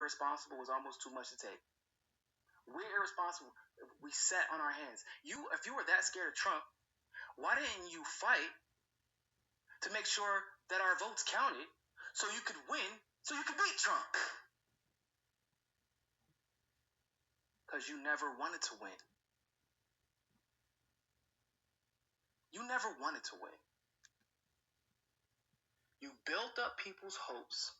irresponsible is almost too much to take. We're irresponsible. We sat on our hands. If you were that scared of Trump, why didn't you fight to make sure that our votes counted so you could win, so you could beat Trump? Because you never wanted to win. You never wanted to win. You built up people's hopes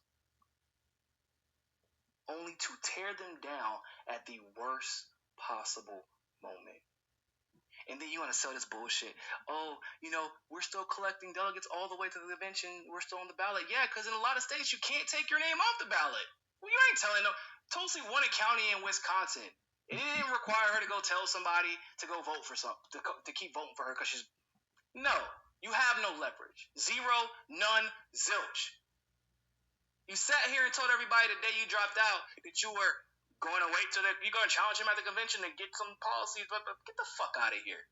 only to tear them down at the worst possible moment. And then you want to sell this bullshit. Oh, we're still collecting delegates all the way to the convention. We're still on the ballot. Yeah, because in a lot of states, you can't take your name off the ballot. Well, you ain't telling them. Tulsi won a county in Wisconsin. It didn't require her to go tell somebody to go vote for to keep voting for her because she's... No, you have no leverage. Zero, none, zilch. You sat here and told everybody the day you dropped out that you were going to wait till you're going to challenge him at the convention and get some policies. But get the fuck out of here.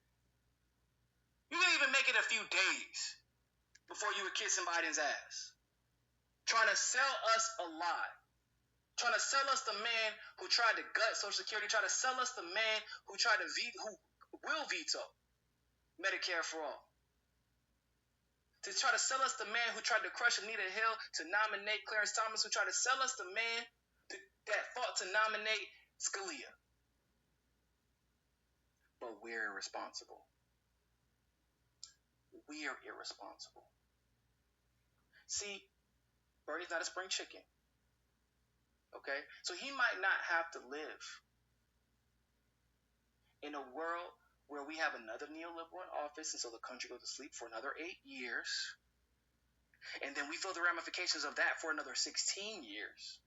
You didn't even make it a few days before you were kissing Biden's ass. Trying to sell us a lie. Trying to sell us the man who tried to gut Social Security. Trying to sell us the man who will veto Medicare for all. To try to sell us the man who tried to crush Anita Hill to nominate Clarence Thomas, who tried to sell us the man that fought to nominate Scalia. But we're irresponsible. We are irresponsible. See, Bernie's not a spring chicken. Okay? So he might not have to live in a world where we have another neoliberal in office, and so the country goes to sleep for another 8 years. And then we feel the ramifications of that for another 16 years.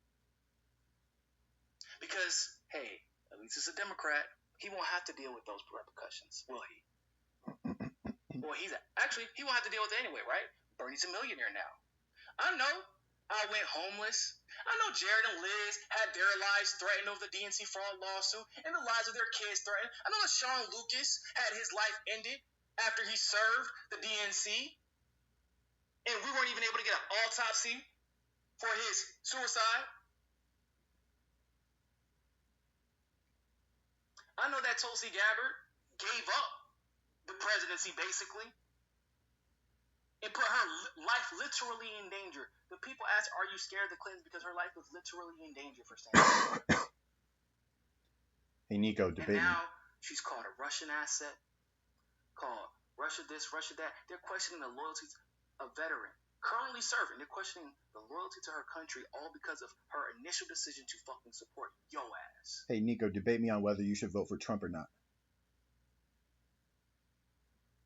Because, hey, at least it's a Democrat. He won't have to deal with those repercussions, will he? Well, he won't have to deal with it anyway, right? Bernie's a millionaire now. I know I went homeless. I know Jared and Liz had their lives threatened over the DNC fraud lawsuit and the lives of their kids threatened. I know that Sean Lucas had his life ended after he served the DNC. And we weren't even able to get an autopsy for his suicide. I know that Tulsi Gabbard gave up the presidency, basically, and put her life literally in danger. The people ask, are you scared of the Clintons? Because her life was literally in danger for standing. Hey, Nico, debate. And now she's called a Russian asset, called Russia this, Russia that. They're questioning the loyalties of a veteran currently serving. They're questioning the loyalty to her country all because of her initial decision to fucking support yo ass. Hey, Nico, debate me on whether you should vote for Trump or not.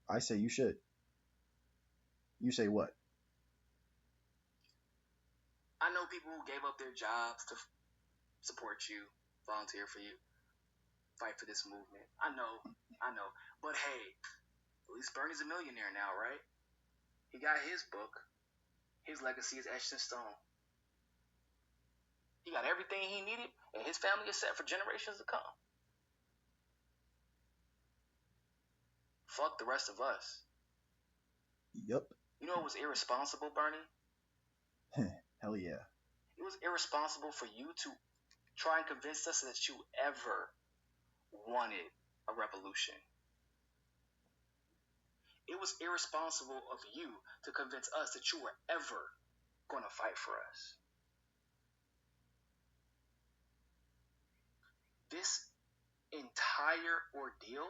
I say you should. You say what? I know people who gave up their jobs to support you, volunteer for you, fight for this movement. I know. But hey, at least Bernie's a millionaire now, right? He got his book. His legacy is etched in stone. He got everything he needed, and his family is set for generations to come. Fuck the rest of us. Yep. You know what was irresponsible, Bernie? Hell yeah. It was irresponsible for you to try and convince us that you ever wanted a revolution. It was irresponsible of you to convince us that you were ever going to fight for us. This entire ordeal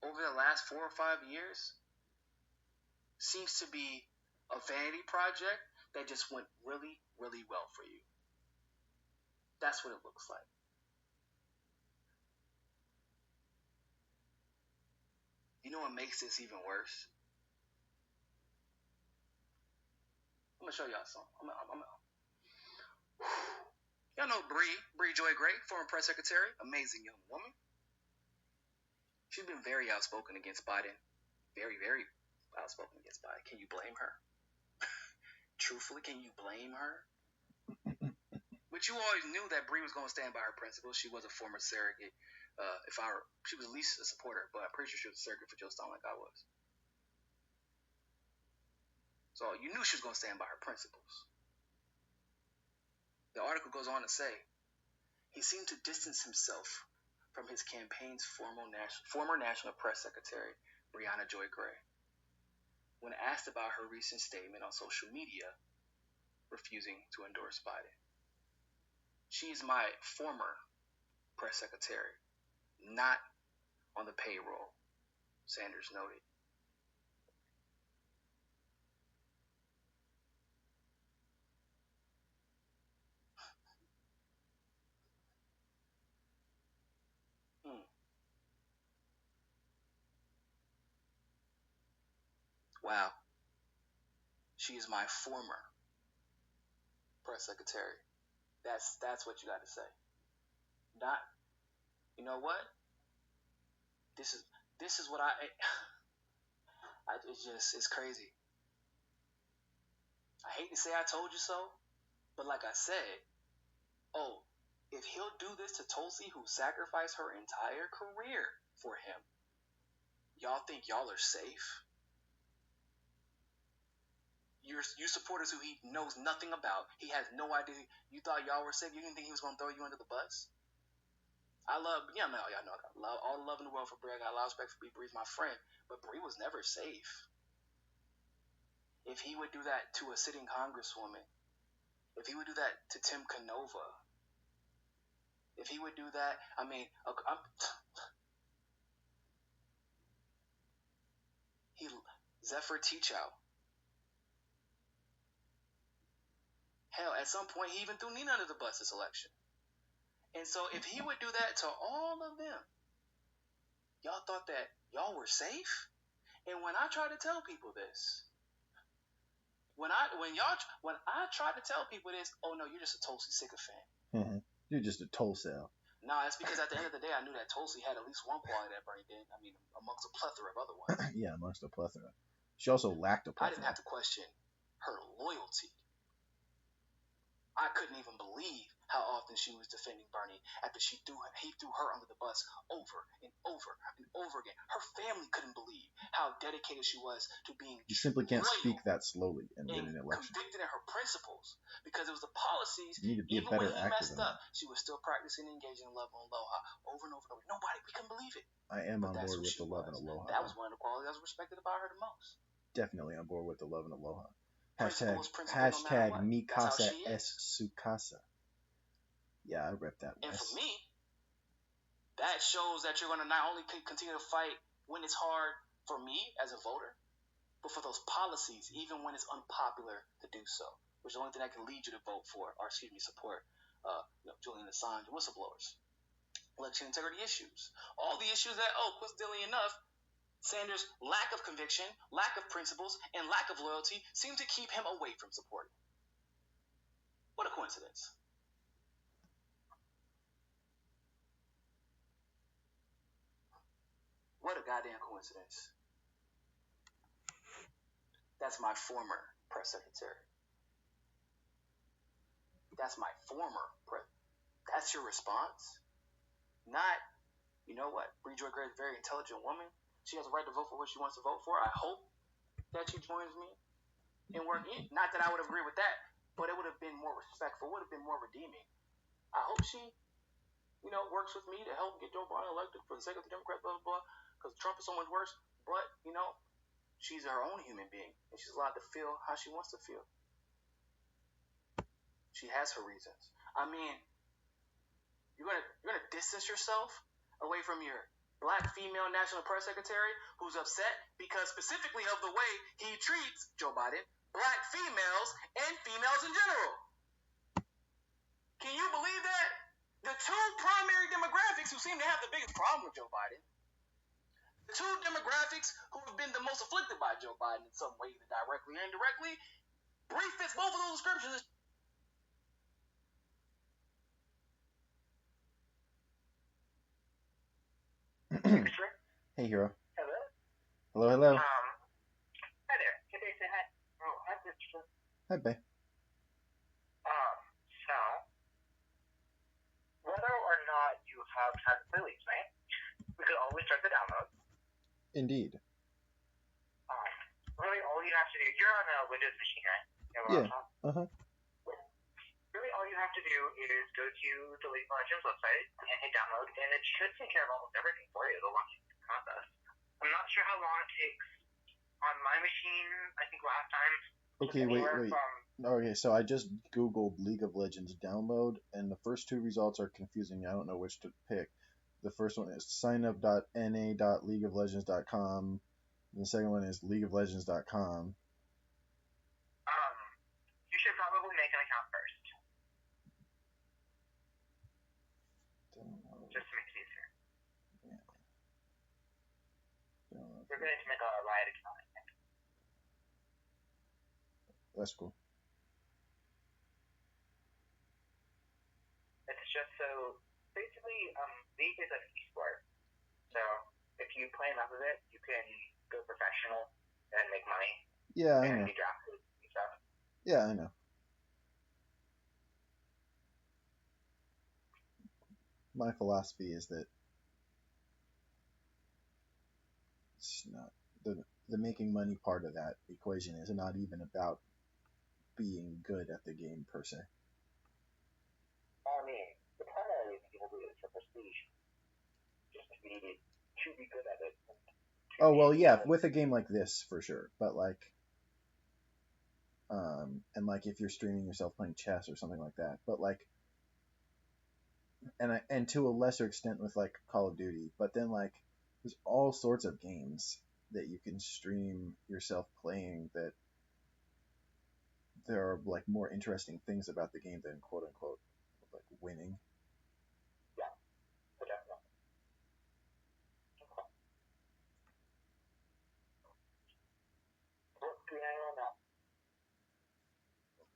over the last 4 or 5 years seems to be a vanity project that just went really, really well for you. That's what it looks like. You know what makes this even worse? I'm going to show y'all something. Y'all know Bree Joy Gray, former press secretary, amazing young woman. She's been very outspoken against Biden. Very, very outspoken against Biden. Can you blame her? Truthfully, can you blame her? But you always knew that Bree was going to stand by her principles. She was a former surrogate. She was at least a supporter, but I'm pretty sure she was a surrogate for Joe Stone like I was. So you knew she was going to stand by her principles. The article goes on to say, he seemed to distance himself from his campaign's former National Press Secretary, Brianna Joy Gray. When asked about her recent statement on social media, refusing to endorse Biden. She's my former press secretary, not on the payroll, Sanders noted. Wow. She is my former press secretary. That's what you got to say. Not, you know what? This is what it's crazy. I hate to say I told you so, but like I said, if he'll do this to Tulsi, who sacrificed her entire career for him, y'all think y'all are safe? You supporters who he knows nothing about, he has no idea. You thought y'all were safe? You didn't think he was going to throw you under the bus? Y'all know I got all the love in the world for Brie. I got a lot of respect for Brie. Brie's my friend, but Brie was never safe. If he would do that to a sitting congresswoman, if he would do that to Tim Canova, if he would do that, Zephyr Teachout. Hell, at some point, he even threw Nina under the bus this election. And so if he would do that to all of them, y'all thought that y'all were safe? And when I try to tell people this, when I try to tell people this, oh no, you're just a Tulsi sycophant. Mm-hmm. You're just a Tulsa. Nah, it's because at the end of the day, I knew that Tulsi had at least one quality that Bernie did. I mean, amongst a plethora of other ones. Yeah, amongst a plethora. She also lacked a plethora. I didn't have to question her loyalty. I couldn't even believe how often she was defending Bernie after he threw her under the bus over and over and over again. Her family couldn't believe how dedicated she was to being. You simply can't speak that slowly and win an election. Convicted in her principles, because it was the policies. You need to be even a better when he actor messed than up, that. she was still practicing engaging in love and aloha over and over and over. Nobody, we couldn't believe it. I am on board with the love and aloha. That was one of the qualities I was respected about her the most. Definitely on board with the love and aloha. Hashtag no Mikasa es Sukasa. Yeah, I rep that one. And for me, that shows that you're going to not only continue to fight when it's hard for me as a voter, but for those policies, even when it's unpopular to do so, which is the only thing that can lead you to vote for, or support Julian Assange, whistleblowers, election integrity issues, all the issues that, coincidentally enough, Sanders' lack of conviction, lack of principles, and lack of loyalty seem to keep him away from supporting. What a coincidence. What a goddamn coincidence. That's my former press secretary. That's my former press. That's your response? Not, you know what? Brie Joy Gray is a very intelligent woman. She has a right to vote for what she wants to vote for. I hope that she joins me in working. Not that I would agree with that, but it would have been more respectful, would have been more redeeming. I hope she, works with me to help get Joe Biden elected for the sake of the Democrats, blah, blah, blah, because Trump is so much worse. But, she's her own human being, and she's allowed to feel how she wants to feel. She has her reasons. I mean, you're gonna distance yourself away from your black female national press secretary who's upset because specifically of the way he treats Joe Biden, black females, and females in general. Can you believe that? The two primary demographics who seem to have the biggest problem with Joe Biden, the two demographics who have been the most afflicted by Joe Biden in some way, either directly or indirectly, Brie fits both of those descriptions. Hey, Hero. Hello? Hello. Hi there. Can they say hi? Oh, hi, Christopher. Hi, babe. So, whether or not you have had the release, right? We could always start the download. Indeed. Really, all you have to do, you're on a Windows machine, right? You have a laptop? Uh-huh. Really, all you have to do do is go to the League of Legends website and hit download, and it should take care of almost everything for you. The launch process. I'm not sure how long it takes on my machine. I think last time. Okay, wait. Okay, so I just Googled League of Legends download, and the first two results are confusing. I don't know which to pick. The first one is signup.na.leagueoflegends.com, and the second one is leagueoflegends.com. You should probably make an account first. Just to make it easier. Yeah. You're going to make a Riot account, I think. That's cool. It's just so, basically, League is an esport. So, if you play enough of it, you can go professional and make money. Yeah, I and know. be drafted and stuff. Yeah, I know. My philosophy is that it's not the making money part of that equation is not even about being good at the game per se. I mean, the primary reason people do it is for prestige. Just to be good at it. Oh well, yeah, with a game like this for sure. But like, and like if you're streaming yourself playing chess or something like that. But like, and to a lesser extent with like Call of Duty. But then like, there's all sorts of games that you can stream yourself playing that there are like more interesting things about the game than quote unquote like winning. Yeah, definitely. What's the name on that?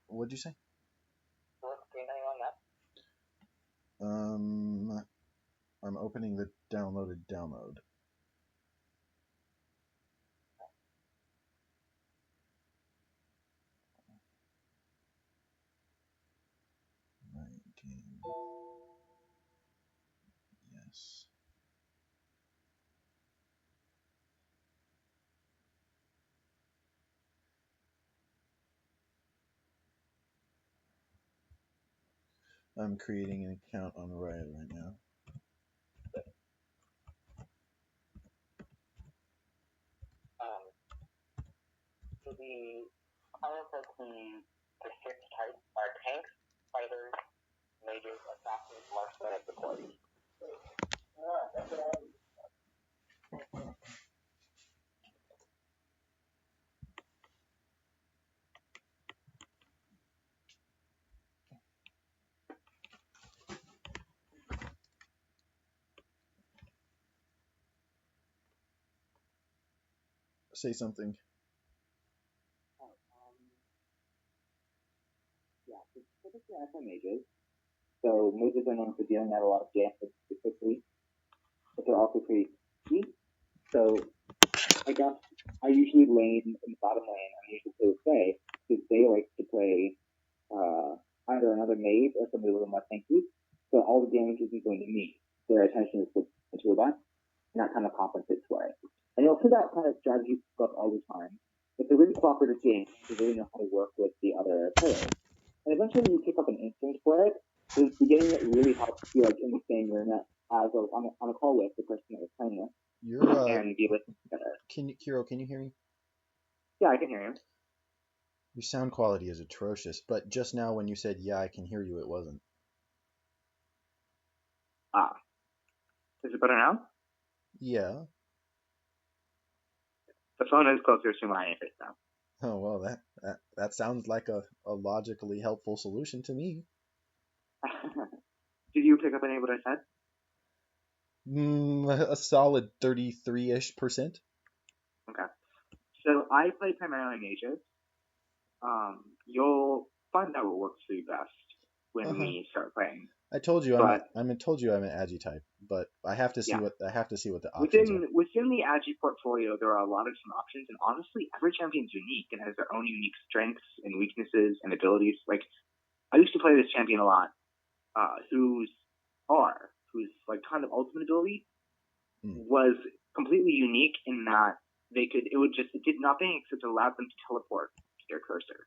What'd you say? What's the name on that? I'm opening the downloaded download. Game. Yes. I'm creating an account on Riot right now. So the kind of like the six types are tanks, fighters, mages, assassins, marksmen, and support. Say something. Yeah, specifically I play mages. So mages are known for dealing out a lot of damage quickly, but they're also pretty cheap. So I guess I usually lane in the bottom lane. I usually play with Faye because they like to play either another mage or somebody a little more tanky. So all the damage isn't going to me. Their attention is put into a bot, and that kind of compensates for it. And you'll see that kind of strategy stuff all the time. It's a really cooperative game. You really know how to work with the other players. And eventually you pick up an instinct for it. The beginning it really helps you like understand your net as on a call with the person that you're playing with. And be listening together. Kiro, can you hear me? Yeah, I can hear you. Your sound quality is atrocious, but just now when you said yeah, I can hear you, it wasn't. Ah. Is it better now? Yeah. The phone is closer to my interface now. Oh well, that sounds like a logically helpful solution to me. Did you pick up any of what I said? A solid 33-ish%. Okay. So I play primarily mages. You'll find out what works for you best when we start playing. I told you I'm an Agi type, but I have to see what the options are. Within the Agi portfolio, there are a lot of different options, and honestly, every champion's unique and has their own unique strengths and weaknesses and abilities. Like I used to play this champion a lot, whose like kind of ultimate ability was completely unique in that it did nothing except allowed them to teleport to their cursor,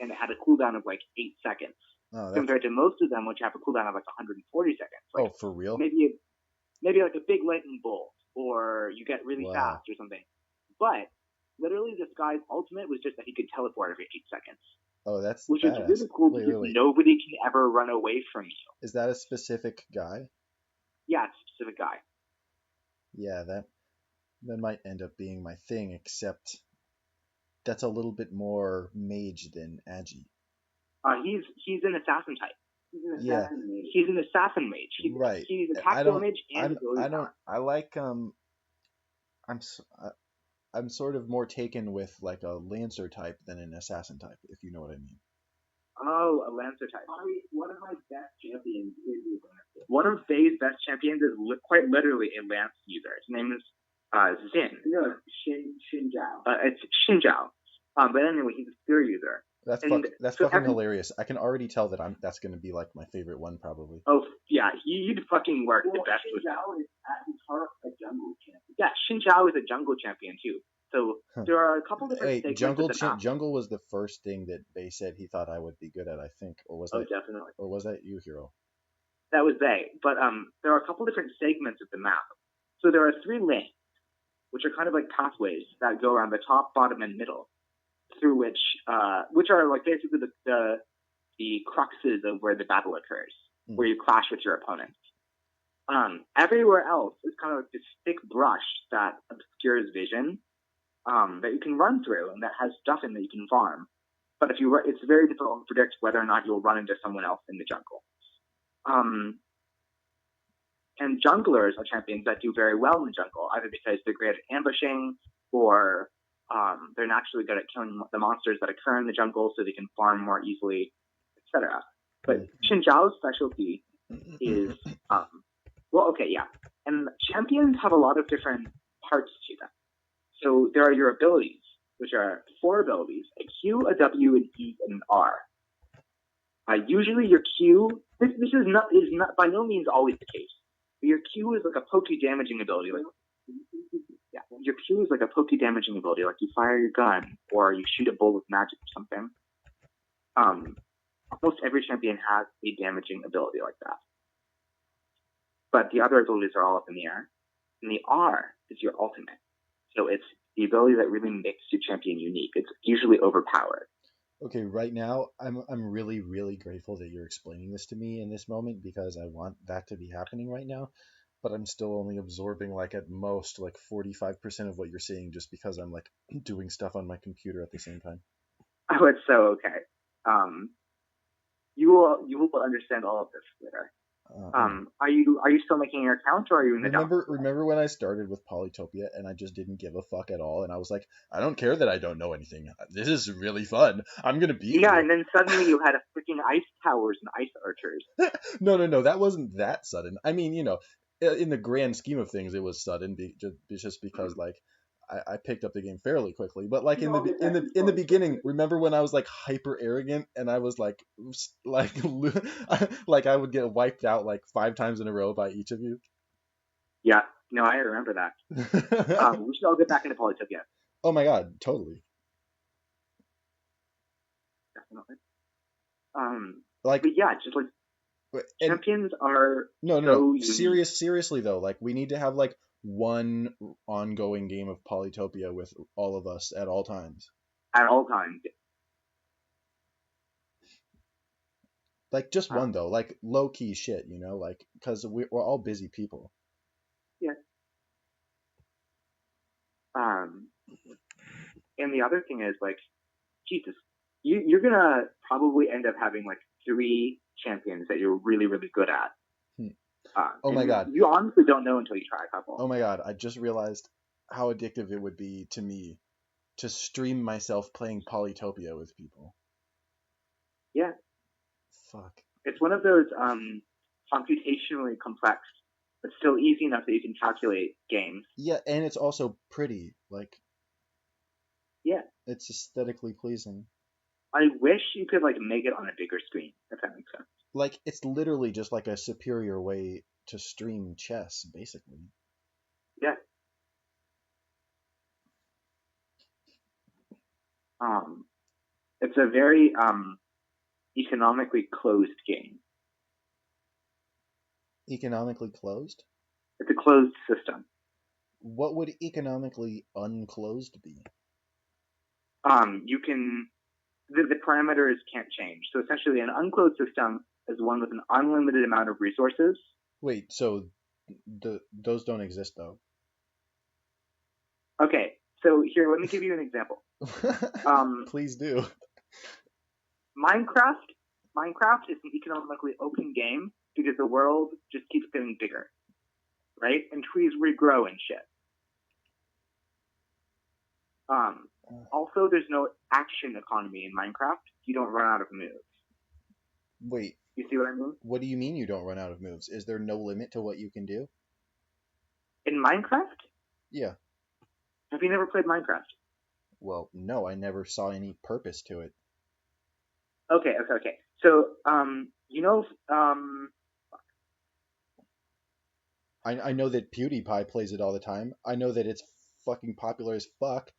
and it had a cooldown of like 8 seconds. compared to most of them, which have a cooldown of like 140 seconds. Like, for real? Maybe like a big lightning bolt, or you get really fast or something. But literally, this guy's ultimate was just that he could teleport every 8 seconds. Oh, that's which badass. is really cool because nobody can ever run away from you. Is that a specific guy? Yeah, it's a specific guy. Yeah, that might end up being my thing, except that's a little bit more mage than Agi. He's an assassin type. He's an assassin mage. Right. He's a tactical mage and ability power. I like I'm sort of more taken with like a lancer type than an assassin type, if you know what I mean. Oh, a lancer type. One of my best champions is a lancer. One of Faye's best champions is quite literally a lance user. His name is Xin. No, Xin Zhao. It's Xin Zhao. But anyway, he's a spear user. That's fucking hilarious. I can already tell that that's going to be like my favorite one, probably. Oh yeah, you'd fucking work the best with him. Xin Zhao is at his heart a jungle champion. Yeah, Xin Zhao is a jungle champion too. So there are a couple different segments. Jungle was the first thing that Bay said he thought I would be good at, I think, or was that definitely, or was that you, Hero? That was Bay, but there are a couple different segments of the map. So there are 3 lanes, which are kind of like pathways that go around the top, bottom, and middle, through which are like basically the cruxes of where the battle occurs, where you clash with your opponents. Everywhere else is kind of like this thick brush that obscures vision. That you can run through and that has stuff in that you can farm. But it's very difficult to predict whether or not you'll run into someone else in the jungle. And junglers are champions that do very well in the jungle, either because they're great at ambushing or they're naturally good at killing the monsters that occur in the jungle so they can farm more easily, etc. But Xin Zhao's specialty is, and champions have a lot of different parts to them. So there are your abilities, which are 4 abilities: a Q, a W, an E, and an R. Usually your Q, this is not by no means always the case. But your Q is like a pokey damaging ability. Your Q is like a pokey damaging ability, like you fire your gun or you shoot a bull with magic or something. Almost every champion has a damaging ability like that. But the other abilities are all up in the air. And the R is your ultimate. So it's the ability that really makes your champion unique. It's usually overpowered. Okay, right now I'm really, really grateful that you're explaining this to me in this moment because I want that to be happening right now. But I'm still only absorbing like at most like 45% of what you're saying just because I'm like doing stuff on my computer at the same time. Oh, it's so okay. You will understand all of this later. Are you still making your account or are you in the Remember when I started with Polytopia and I just didn't give a fuck at all and I was like, I don't care that I don't know anything. This is really fun. I'm gonna beat you. And then suddenly you had a freaking ice towers and ice archers. No, that wasn't that sudden. I mean, in the grand scheme of things, it was sudden just because like I picked up the game fairly quickly, but like in the beginning, remember when I was like hyper arrogant and I was like like I would get wiped out like 5 times in a row by each of you? Yeah, no, I remember that. We should all get back into Polytopia. Oh my god, totally. Definitely. But yeah, just like champions are no. Seriously though, like we need to have like one ongoing game of Polytopia with all of us at all times. At all times. Like just one though, like low key shit, like because we're all busy people. Yeah. And the other thing is like, Jesus, you're gonna probably end up having like 3 champions that you're really, really good at. Oh my god. You honestly don't know until you try a couple. Oh my god, I just realized how addictive it would be to me to stream myself playing Polytopia with people. Yeah. Fuck. It's one of those computationally complex, but still easy enough that you can calculate games. Yeah, and it's also pretty. Like, yeah. It's aesthetically pleasing. I wish you could like make it on a bigger screen, if that makes sense. Like, it's literally just like a superior way to stream chess, basically. Yeah. It's a very economically closed game. Economically closed? It's a closed system. What would economically unclosed be? You can the parameters can't change. So essentially, an unclosed system is one with an unlimited amount of resources. Wait, so those don't exist though. Okay, so here, let me give you an example. Please do. Minecraft is an economically open game because the world just keeps getting bigger, right? And trees regrow and shit. Also, there's no action economy in Minecraft. You don't run out of moves. Wait. You see what I mean? What do you mean you don't run out of moves? Is there no limit to what you can do? In Minecraft? Yeah. Have you never played Minecraft? Well, no, I never saw any purpose to it. Okay. So, I know that PewDiePie plays it all the time. I know that it's fucking popular as fuck.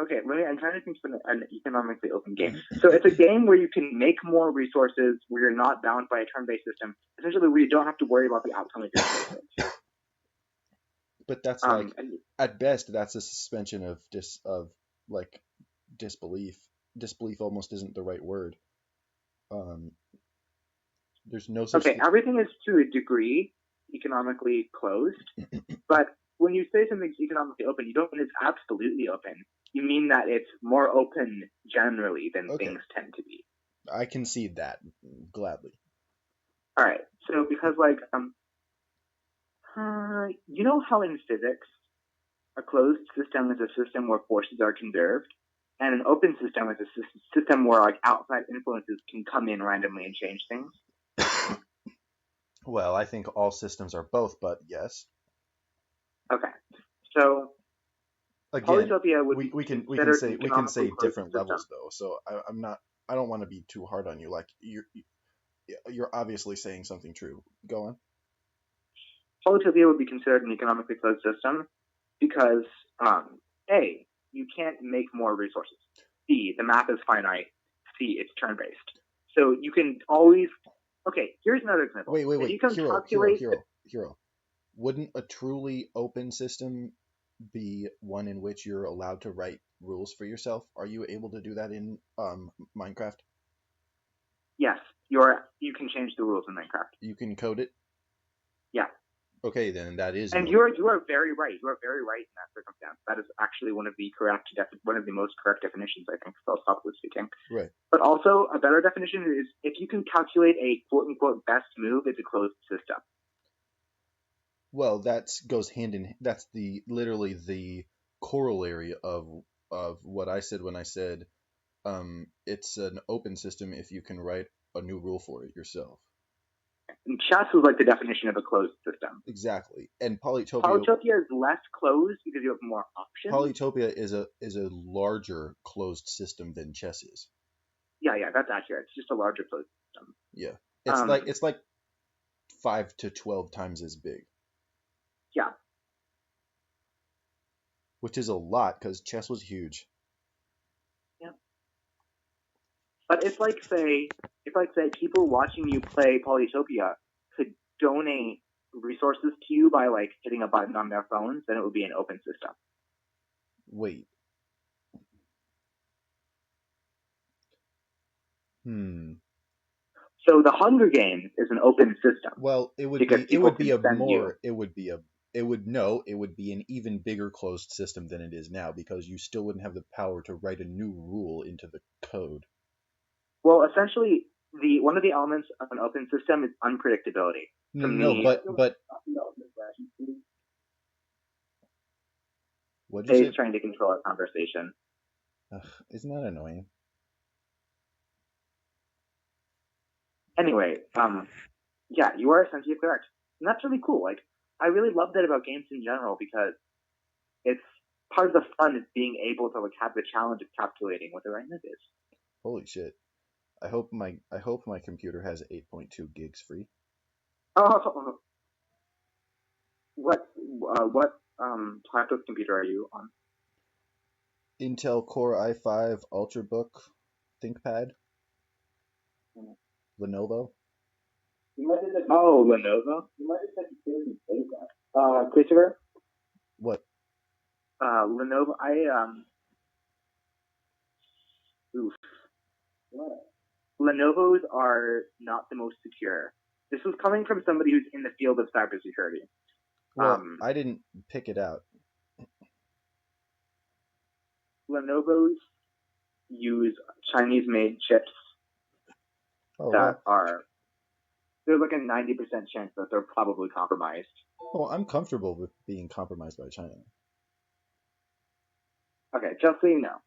Okay, I'm trying to think of an economically open game. So it's a game where you can make more resources, where you're not bound by a turn-based system. Essentially, where you don't have to worry about the outcome of your choices. But that's like, at best, that's a suspension of disbelief. Disbelief almost isn't the right word. There's no such Okay, everything is to a degree economically closed, but when you say something's economically open, you don't mean it's absolutely open. You mean that it's more open generally than things tend to be. I concede that gladly. All right, so because you know how in physics a closed system is a system where forces are conserved, and an open system is a system where like outside influences can come in randomly and change things. Well, I think all systems are both, but yes. Okay, so again, Polytopia would we can say different levels though. So I don't want to be too hard on you. Like you're obviously saying something true. Go on. Polytopia would be considered an economically closed system because A, you can't make more resources. B, the map is finite. C, it's turn-based. So you can always... Okay, here's another example. Wait. Hero. Wouldn't a truly open system be one in which you're allowed to write rules for yourself? Are you able to do that in Minecraft? Yes, you can change the rules in Minecraft. You can code it? Yeah. Okay, then that is. And you are very right. You are very right in that circumstance. That is actually one of the most correct definitions, I think, philosophically speaking. Right. But also a better definition is if you can calculate a quote unquote best move, it's a closed system. Well, that goes hand in. That's literally the corollary of what I said when I said it's an open system if you can write a new rule for it yourself. And chess is like the definition of a closed system. Exactly. And Polytopia is less closed because you have more options. Polytopia is a larger closed system than chess is. Yeah, that's accurate. It's just a larger closed system. Yeah. It's like 5 to 12 times as big. Yeah. Which is a lot because chess was huge. Yeah. But it's like say people watching you play Polytopia could donate resources to you by like hitting a button on their phones, then it would be an open system. Wait. So the Hunger Games is an open system. Well, it would be an even bigger closed system than it is now because you still wouldn't have the power to write a new rule into the code. Well, essentially, one of the elements of an open system is unpredictability. But what did you say? He's trying to control our conversation. Isn't that annoying? Anyway, yeah, you are essentially correct. And that's really cool. Like, I really love that about games in general because it's part of the fun is being able to like have the challenge of calculating what the right move is. Holy shit. I hope my computer has 8.2 gigs free. Oh, what type of computer are you on? Intel Core i5 Ultrabook ThinkPad. Lenovo? Oh, Lenovo. You might have said that. Christopher. What? Lenovo. Oof. Lenovo's are not the most secure. This was coming from somebody who's in the field of cybersecurity. Well, I didn't pick it out. Lenovo's use Chinese-made chips that are. There's like a 90% chance that they're probably compromised. Well, I'm comfortable with being compromised by China. Okay, just so you know.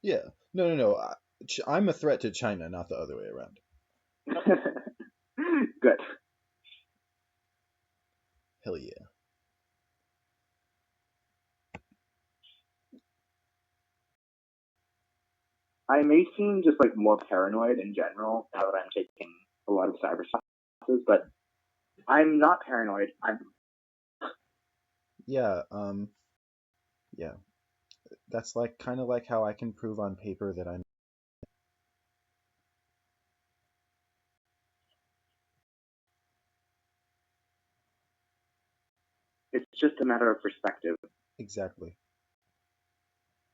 Yeah. No. I'm a threat to China, not the other way around. Good. Hell yeah. I may seem just like more paranoid in general now that I'm taking a lot of cyber classes, but I'm not paranoid. Yeah. Yeah. That's like kind of like how I can prove on paper that I'm. It's just a matter of perspective. Exactly.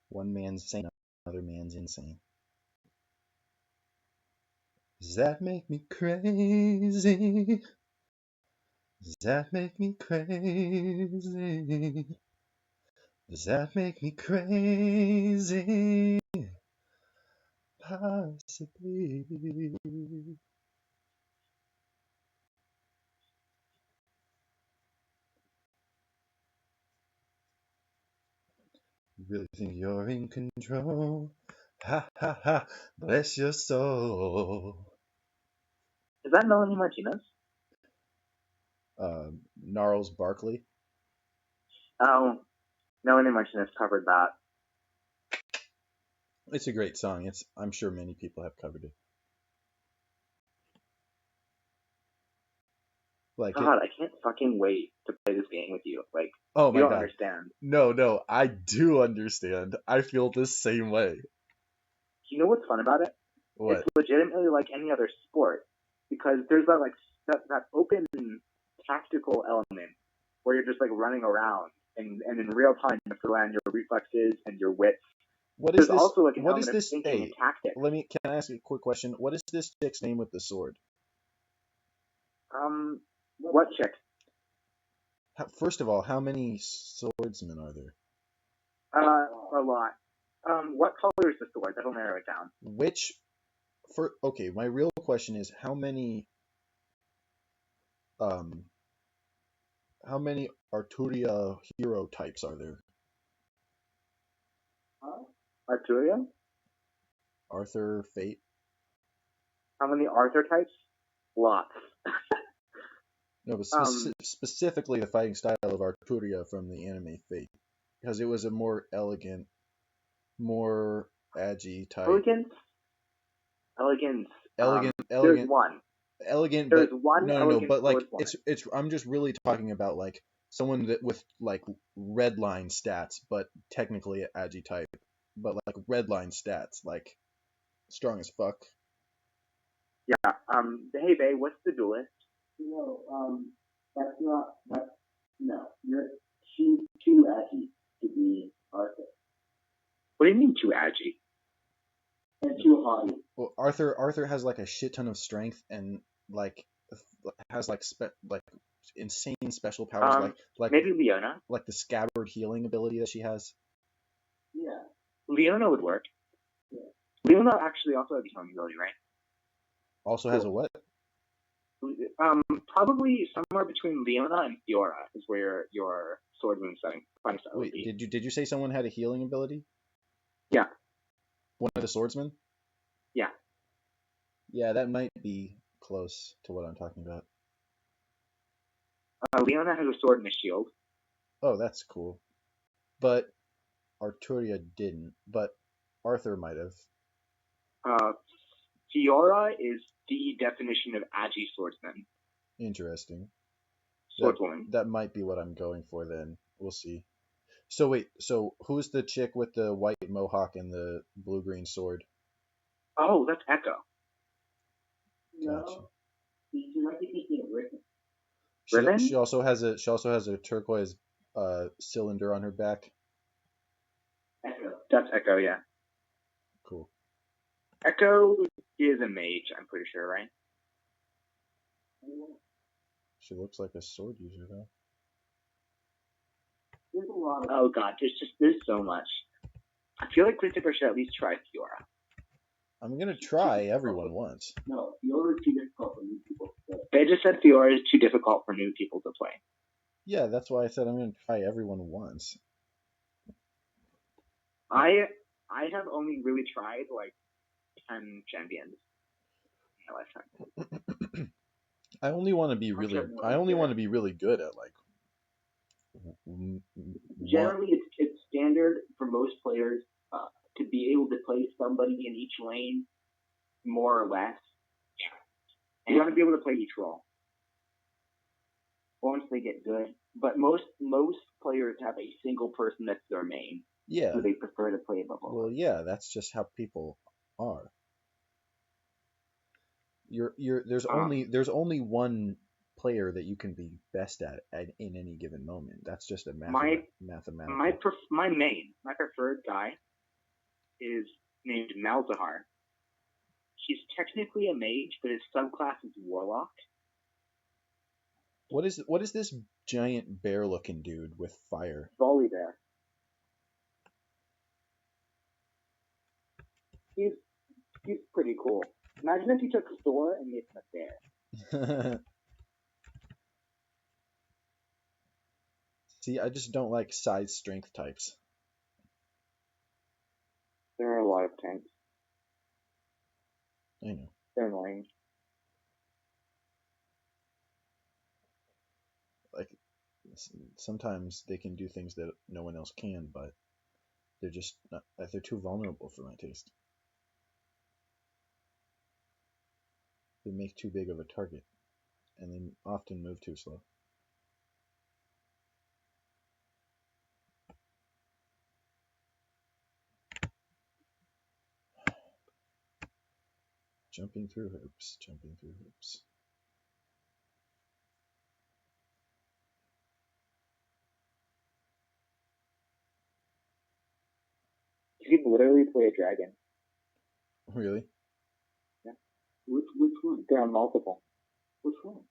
One man's sane, another man's insane. Does that make me crazy? Does that make me crazy? Does that make me crazy? Possibly. You really think you're in control? Ha ha ha, bless your soul. Is that Melanie Martinez? Gnarls Barkley. Oh, Melanie Martinez covered that. It's a great song. I'm sure many people have covered it. Like God, I can't fucking wait to play this game with you. Like, oh my you don't God. understand. No, I do understand. I feel the same way. You know what's fun about it? What? It's legitimately like any other sport because there's that open tactical element where you're just like running around and in real time you have to land your reflexes and your wits. There's also like an what element is this? of thinking and tactics. Can I ask you a quick question? What is this chick's name with the sword? What chick? First of all, how many swordsmen are there? A lot. What color is the sword? That'll narrow it down. Okay, my real question is how many Arturia hero types are there? Arturia? Arthur, Fate? How many Arthur types? Lots. No, but specifically the fighting style of Arturia from the anime Fate. Because it was a more elegant, more agi type. Elegance. Elegant. There's one. Elegant, there's but one no, but like it's I'm just really talking about like someone that with like red line stats, but technically an agi type, but like red line stats, like strong as fuck. Yeah. Hey, babe, what's the duelist? That's not. She's too agi to be Arthur. What do you mean too agi? And too haughty. Well, Arthur has like a shit ton of strength and like has like insane special powers, like maybe Leona, like the scabbard healing ability that she has. Yeah, Leona would work. Yeah. Leona actually also has a healing ability, right? Also has a what? Probably somewhere between Leona and Fiora is where your swordsman fighting style would be. Did you say someone had a healing ability? Yeah. One of the swordsmen? Yeah. Yeah, that might be close to what I'm talking about. Leona has a sword and a shield. Oh, that's cool. But Arturia didn't, but Arthur might have. Fiora is the definition of agi swordsman. Interesting. Swordswoman. That might be what I'm going for then. We'll see. So wait, who's the chick with the white mohawk and the blue-green sword? Oh, that's Echo. Gotcha. She might be thinking of Riven. She Riven? also has a turquoise cylinder on her back. Echo. That's Echo, yeah. Cool. Echo is a mage, I'm pretty sure, right? She looks like a sword user though. There's a lot of... Oh god, there's so much. I feel like Christopher should at least try Fiora. I'm gonna try everyone once. No, Fiora is too difficult for new people to play. They just said Fiora is too difficult for new people to play. Yeah, that's why I said I'm gonna try everyone once. I have only really tried like 10 champions in my lifetime. I only want to be really good at like. Generally, it's standard for most players to be able to play somebody in each lane, more or less. And you want to be able to play each role once they get good. But most players have a single person that's their main. Yeah. Who they prefer to play above all. Well, yeah, that's just how people are. There's only one player that you can be best at in any given moment. That's just a mathematical. My preferred guy is named Malzahar. She's technically a mage, but his subclass is Warlock. What is this giant bear-looking dude with fire? Volley Bear. He's pretty cool. Imagine if you took Thor and made him a bear. See, I just don't like size strength types. There are a lot of tanks. I know. They're annoying. Like, sometimes they can do things that no one else can, but they're just not, they're too vulnerable for my taste. They make too big of a target, and they often move too slow. Jumping through hoops. You can literally play a dragon. Really? Yeah. Which one? There are multiple. Which one?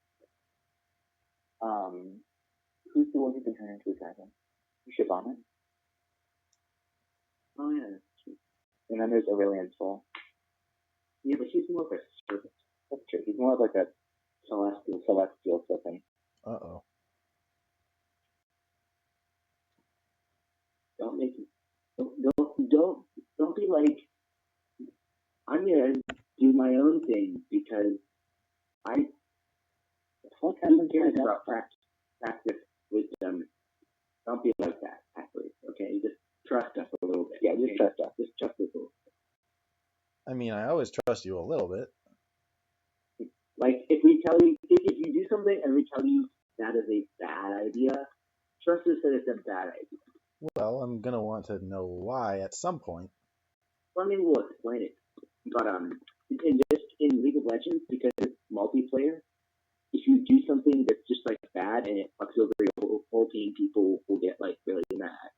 Who's the one who can turn into a dragon? Shyvana? Oh yeah, that's true. And then there's Aurelian Soul. Yeah, but he's more of a serpent. That's true. He's more of like a celestial something. Uh-oh. Don't be like, I'm gonna do my own thing because I don't care about practice wisdom. Don't be like that, actually. Okay, just trust us a little bit. Yeah, just trust us. Just trust us a little bit. I mean, I always trust you a little bit. Like, if we tell you, if you do something and we tell you that is a bad idea, trust us that it's a bad idea. Well, I'm gonna want to know why at some point. Well, I mean, we'll explain it. But in League of Legends, because it's multiplayer, if you do something that's just like bad and it fucks over your whole team, people will get like really mad.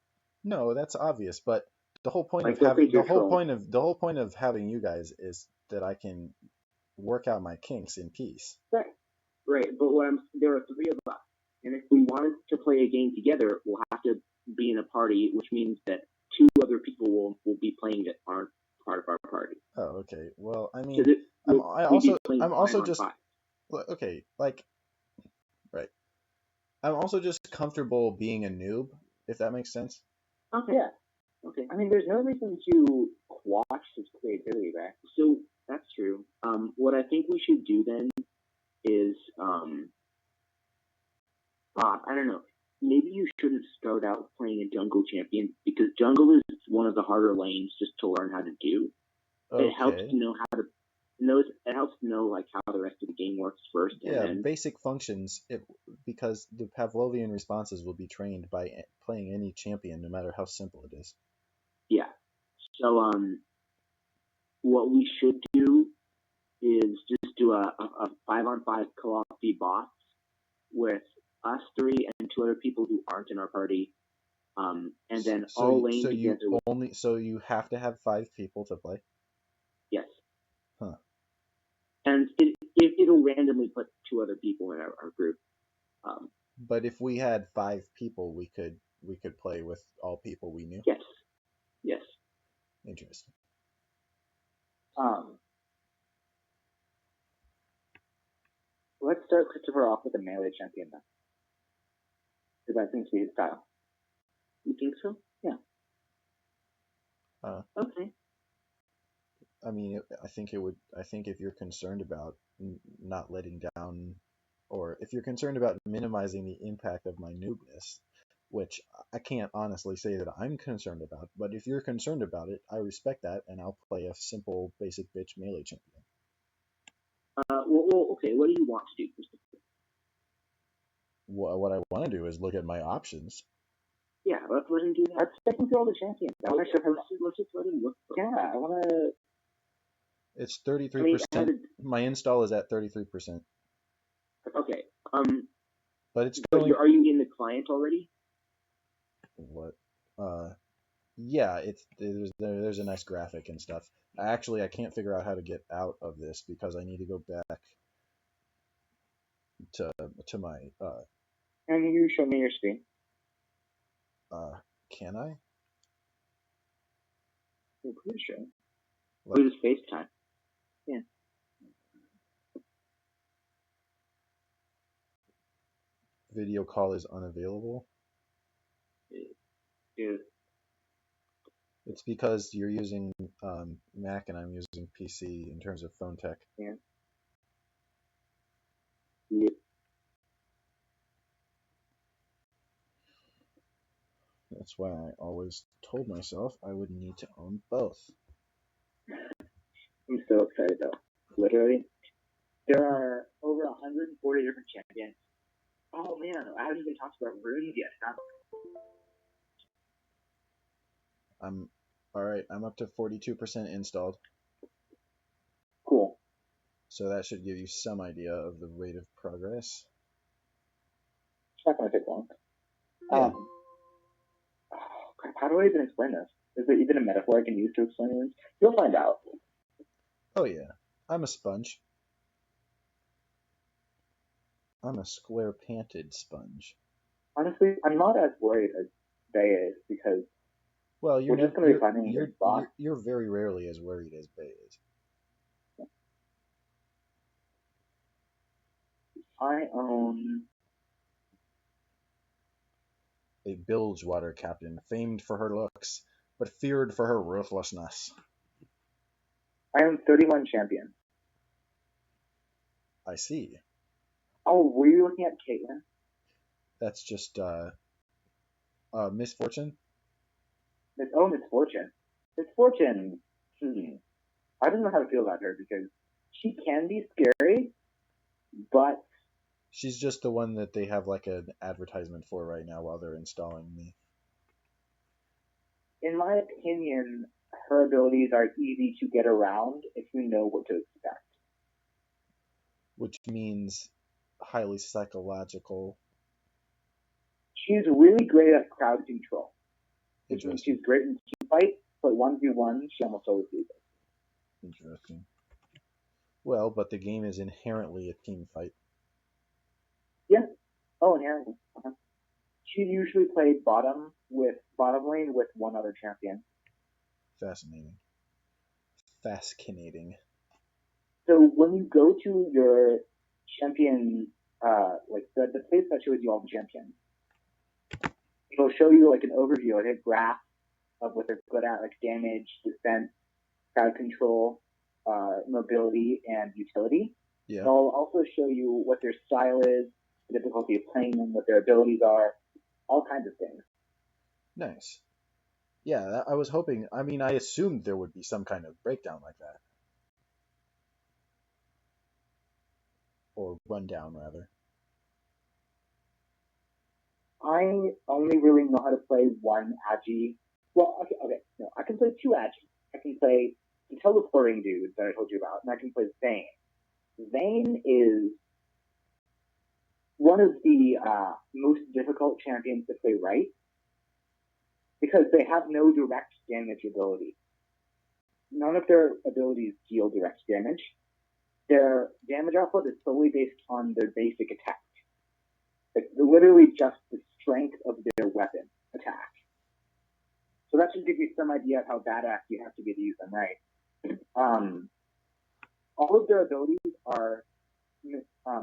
No, that's obvious, but the whole point Like, of having the whole point of having you guys is that I can work out my kinks in peace. Right. But there are three of us, and if we wanted to play a game together, we'll have to be in a party, which means that two other people will be playing that aren't part of our party. Oh, okay. Well, I mean, I'm also just okay. Like, right. I'm also just comfortable being a noob, if that makes sense. Okay. Yeah. Okay. I mean, there's no reason to quash his creativity, right? So that's true. What I think we should do then is, I don't know. Maybe you should have started out playing a jungle champion because jungle is one of the harder lanes just to learn how to do. Okay. It helps to know how to. It helps to know like how the rest of the game works first. Yeah, and then, basic functions. Because the Pavlovian responses will be trained by playing any champion, no matter how simple it is. Yeah. So what we should do is just do do a 5-on-5 co-op boss with us three and two other people who aren't in our party, and then all lane together. So you have to have 5 people to play? Yes. Huh. And it'll randomly put 2 other people in our group. But if we had 5 people, we could play with all people we knew. Yes. Yes. Interesting. Let's start Christopher off with a melee champion then, because that seems to be his style. You think so? Yeah. Okay. I mean, I think if you're concerned about not letting down, or if you're concerned about minimizing the impact of my noobness, which I can't honestly say that I'm concerned about, but if you're concerned about it, I respect that, and I'll play a simple, basic bitch melee champion. Well, okay. What do you want to do, Christopher? What I want to do is look at my options. Yeah, let's let him do that. Let's check him through all the champions. Let's just let him look. Yeah, I want to. It's 33%. My install is at 33%. Okay. But it's going. Are you in the client already? What? Yeah. There's a nice graphic and stuff. Actually, I can't figure out how to get out of this because I need to go back to my. Can you show me your screen? Can I? I'm pretty sure. Or just FaceTime. Yeah. Video call is unavailable. Yeah. It's because you're using Mac and I'm using PC in terms of phone tech. Yeah. Yep. That's why I always told myself I would need to own both. I'm so excited though. Literally, there are over 140 different champions. Oh man, I haven't even talked about runes yet. Alright, I'm up to 42% installed. Cool. So that should give you some idea of the rate of progress. It's not going to take long. Yeah. Crap, how do I even explain this? Is there even a metaphor I can use to explain this? You'll find out. Oh yeah, I'm a sponge. I'm a square-panted sponge. Honestly, I'm not as worried as Bay is because we're just going to be finding a spot. You're very rarely as worried as Bay is. I own a bilgewater captain, famed for her looks, but feared for her ruthlessness. I own 31 champions. I see. Oh, were you looking at Caitlyn? That's just Misfortune? Misfortune. Misfortune. I don't know how to feel about her because she can be scary, but she's just the one that they have like an advertisement for right now while they're installing me. In my opinion, her abilities are easy to get around if you know what to expect. Which means highly psychological. She's really great at crowd control. Which means Interesting. she's great in team fight, but 1v1, she almost always loses. Interesting. Well, but the game is inherently a team fight. Yeah. Oh, inherently. Uh-huh. She usually played bottom lane with one other champion. Fascinating. So when you go to your champion, like the place that shows you all the champions, it'll show you like an overview, like a graph of what they're good at, like damage, defense, crowd control, mobility, and utility. Yeah. It'll also show you what their style is, the difficulty of playing them, what their abilities are, all kinds of things. Nice. Yeah, I was hoping. I mean, I assumed there would be some kind of breakdown like that. Or rundown, rather. I only really know how to play one Agi. Well, okay. No, I can play 2 Agi. I can play the teleporting dude that I told you about, and I can play Zane. Vayne is one of the most difficult champions to play right because they have no direct damage ability. None of their abilities deal direct damage. Their damage output is solely based on their basic attack. It's literally just the strength of their weapon attack. So that should give you some idea of how badass you have to be to use them right. All of their abilities are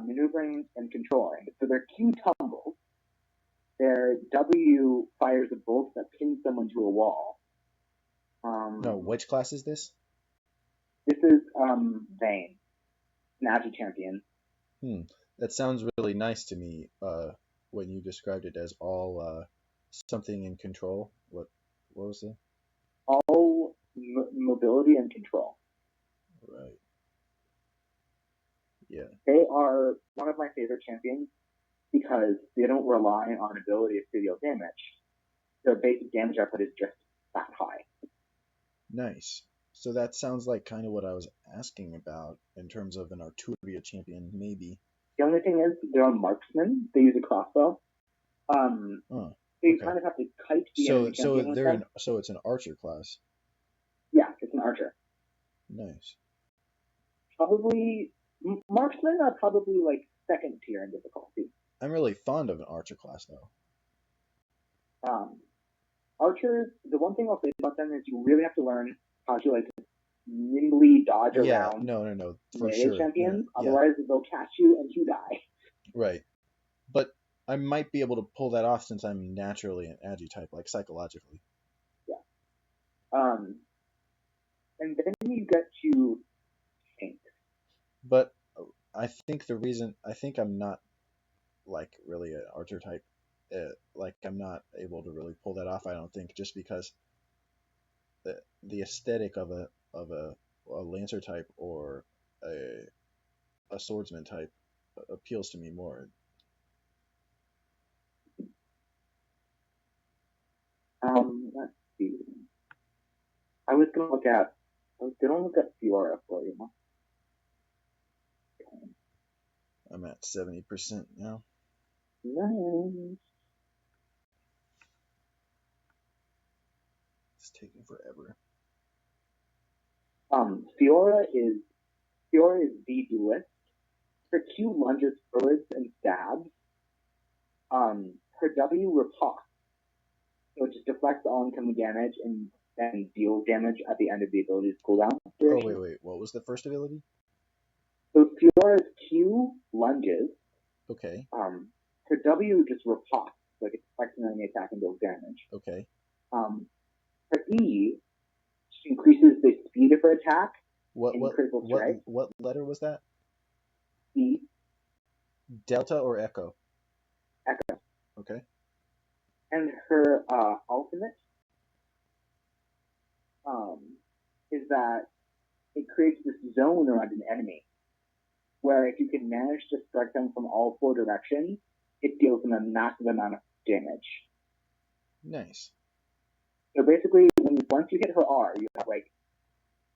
maneuvering and controlling. So their Q tumbles, their W fires a bolt that pins someone to a wall. No, which class is this? This is Vayne, an Agi champion. That sounds really nice to me. When you described it as all something in control. What was it? All mobility and control. Right. Yeah. They are one of my favorite champions because they don't rely on abilities to deal damage. Their basic damage output is just that high. Nice. So that sounds like kind of what I was asking about in terms of an Arturia champion, maybe. The only thing is they're a marksman. They use a crossbow. You kind of have to kite the enemy champion with them. So it's an archer class. Yeah, it's an archer. Nice. Probably marksmen are probably like second tier in difficulty. I'm really fond of an archer class though. Archers, the one thing I'll say about them is you really have to learn how to like nimbly dodge around. No, for melee sure. champions. Otherwise, they'll catch you and you die. Right, but I might be able to pull that off since I'm naturally an Agi type, like psychologically. Yeah. And then you get to tanks. But I think I'm not like really an archer type. Like I'm not able to really pull that off. I don't think just because the aesthetic of a lancer type or a swordsman type appeals to me more. Let's see. I was gonna look at Fiora for you. Okay. I'm at 70% now. Nice. It's taking forever. Fiora is the duelist. Her Q lunges forwards and stabs. Her W riposte, so it just deflects all incoming damage and deals damage at the end of the ability's cooldown. Oh wait, what was the first ability? So Fiora's Q lunges. Okay. Her W just riposte, like it deflects an enemy attack and deals damage. Okay. Her E increases the speed of her attack. What letter was that? E. Delta or Echo? Echo. Okay. And her ultimate is that it creates this zone around an enemy where if you can manage to strike them from all four directions, it deals them a massive amount of damage. Nice. So basically, once you hit her R, you have like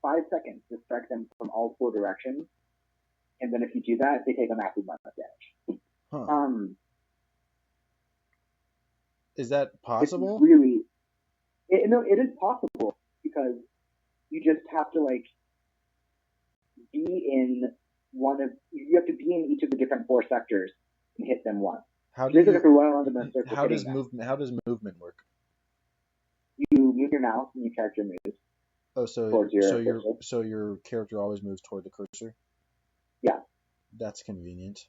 5 seconds to strike them from all four directions, and then if you do that, they take a massive amount of damage. Huh. Is that possible? It is possible because you just have to like you have to be in each of the different 4 sectors and hit them once. How does movement work? You move your mouse and your character moves. Oh, so your character always moves toward the cursor? Yeah. That's convenient.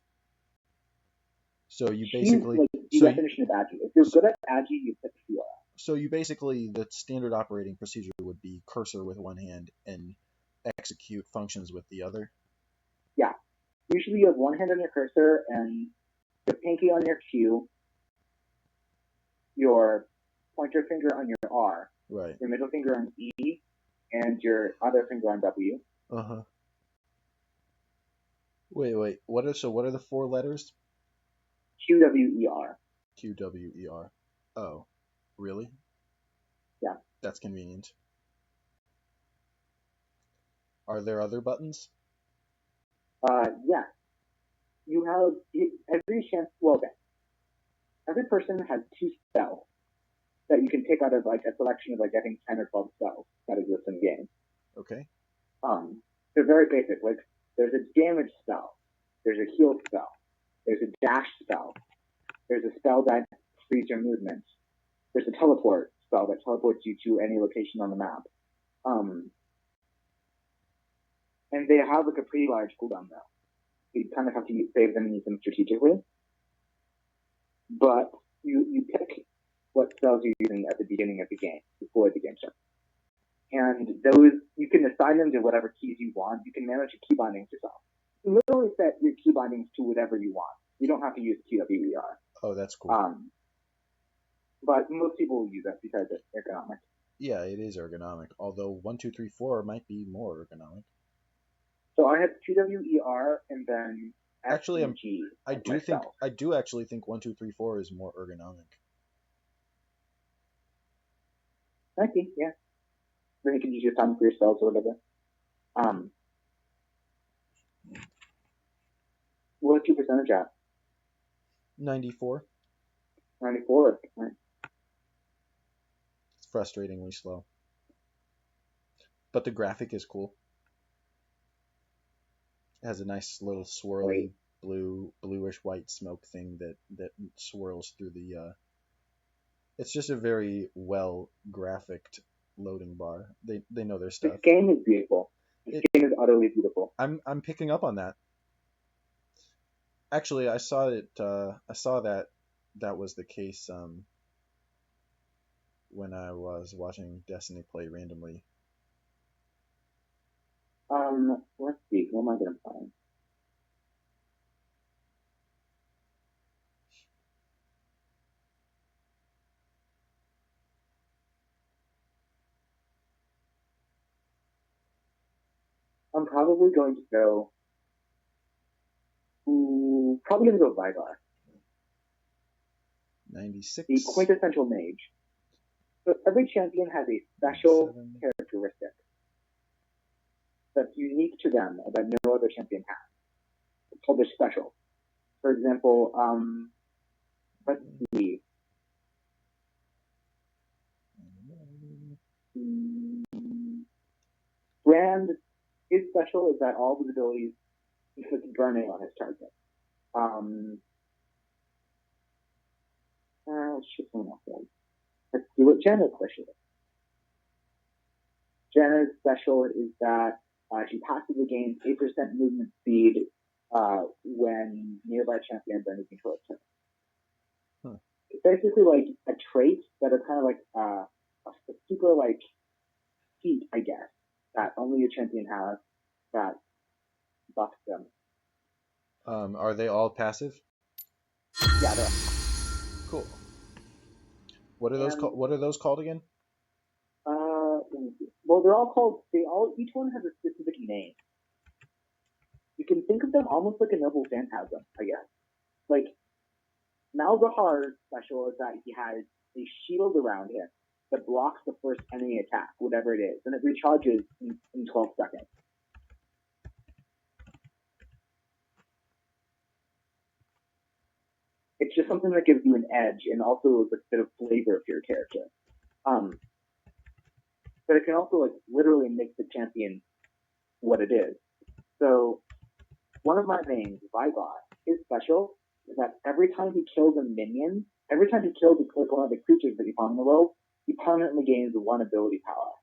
So you basically definition of Agi. If you're good at Agi, you pick Fiora. So you basically the standard operating procedure would be cursor with one hand and execute functions with the other. Yeah. Usually you have one hand on your cursor and your pinky on your Q, your pointer finger on your R, right, your middle finger on E, and your other finger on W. Uh-huh. Wait. What are the 4 letters? QWER. QWER. Oh, really? Yeah. That's convenient. Are there other buttons? Yeah, you have every chance. Well, okay. Every person has 2 spells that you can pick out of like a selection of like I think 10 or 12 spells that exist in the game. Okay. They're very basic. Like there's a damage spell, there's a heal spell, there's a dash spell, there's a spell that frees your movement, there's a teleport spell that teleports you to any location on the map. And they have like a pretty large cooldown though. You kind of have to save them and use them strategically. But you pick what spells you're using at the beginning of the game, before the game starts. And those, you can assign them to whatever keys you want. You can manage your key bindings yourself. You can literally set your key bindings to whatever you want. You don't have to use TWER. Oh, that's cool. But most people will use it because it's ergonomic. Yeah, it is ergonomic. Although 1, 2, 3, 4 might be more ergonomic. So I have TWER and then Actually, G. I do actually think 1, 2, 3, 4 is more ergonomic. I think, yeah. Then you can use your time for your spells or whatever. What's your percentage at? 94. 94. Right. It's frustratingly slow. But the graphic is cool. It has a nice little swirly bluish white smoke thing that swirls through the it's just a very well graphicked loading bar. They know their stuff. This game is beautiful. This game is utterly beautiful. I'm picking up on that. Actually, I saw it. I saw that was the case when I was watching Destiny play randomly. Let's see. What am I gonna find? I'm probably going to go. Probably going to go Vygar. 96. The quintessential mage. So every champion has a special characteristic that's unique to them that no other champion has. It's called their special. For example, let's see. Brand, his special is that all of his abilities inflict burning on his target. Let's see what Jenna's special is. Jenna's special is that she passively gains 8% movement speed when nearby champions are moving towards her. It's basically like a trait that is kind of like a super like feat, I guess, that only a champion has that buffs them. Are they all passive? Yeah, they're cool. What are those called? What are those called again? Let me see. Well, they're all called. Each one has a specific name. You can think of them almost like a noble phantasm, I guess. Like Malzahar's special is that he has a shield around him that blocks the first enemy attack, whatever it is, and it recharges in 12 seconds. It's just something that gives you an edge and also a bit of flavor for your character. But it can also like literally make the champion what it is. So one of my mains, Vygar, his special is that every time he kills a minion, every time he kills one of the creatures that you find in the world, he permanently gains 1 ability power.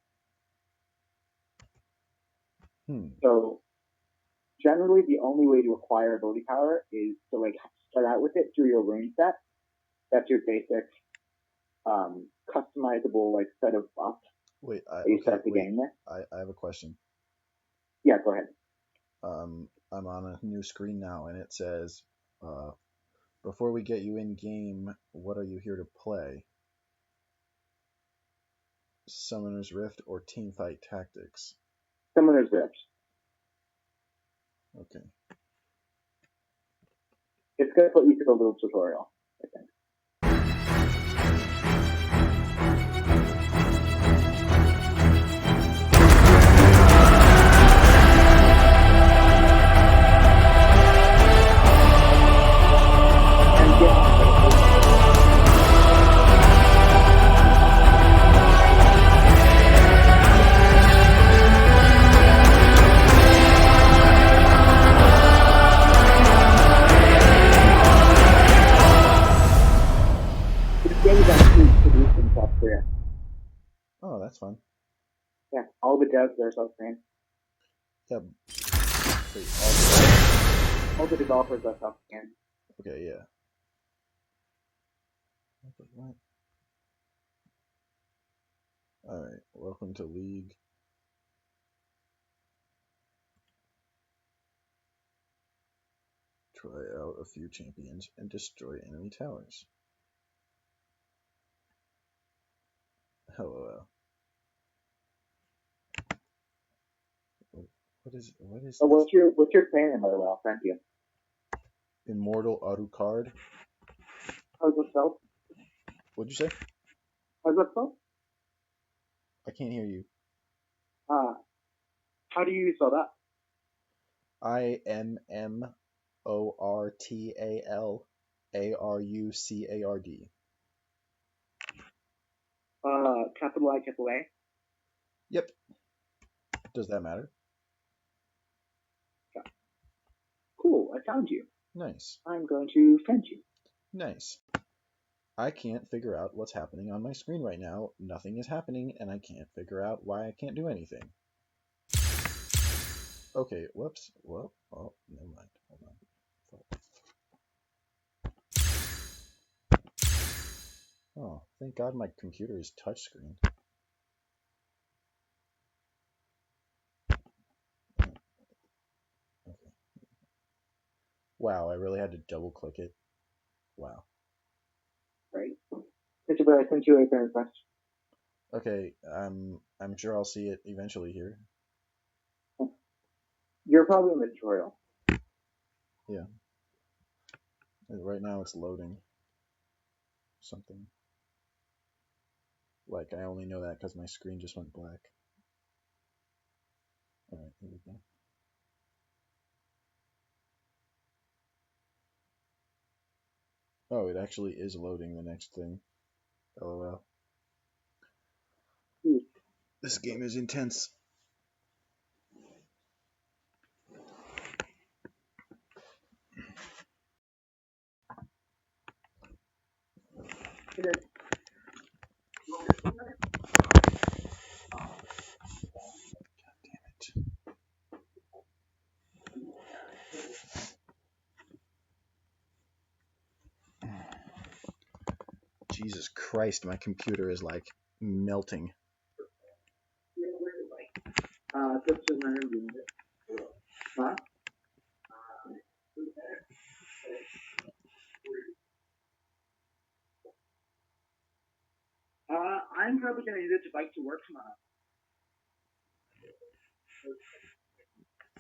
So generally the only way to acquire ability power is to like start out with it through your rune set. That's your basic customizable like set of buffs. Wait, you start the game with. I have a question. Yeah, go ahead. I'm on a new screen now, and it says, before we get you in game, what are you here to play? Summoner's Rift or Teamfight Tactics? Summoner's Rift. Okay. It's going to put you through a little tutorial, I think. that's fine. Yeah, all the devs are self-trained. Yeah. Wait, All the developers are self-trained. okay, yeah. What? Alright, welcome to League. Try out a few champions and destroy enemy towers. LOL. What is this? What's your plan name, by the way? I'll send you. Immortal Alucard? How's that spelled? What'd you say? How's that spelled? I can't hear you. How do you spell that? IMMORTALARUCARD. Capital I, capital A. Yep. Does that matter? Yeah. Cool, I found you. Nice. I'm going to friend you. Nice. I can't figure out what's happening on my screen right now. Nothing is happening, and I can't figure out why I can't do anything. Okay, whoops. Well, oh, never mind. Hold on. Oh, thank God my computer is touchscreen. Okay. Wow, I really had to double click it. Wow. Right. Christopher, I sent you a friend request. Okay, I'm sure I'll see it eventually here. You're probably in the tutorial. Yeah. Right now it's loading something. Like, I only know that because my screen just went black. Alright, here we go. Oh, it actually is loading the next thing. LOL. This game is intense. Jesus Christ, my computer is like melting. Huh? I'm probably going to use it to bike to work tomorrow.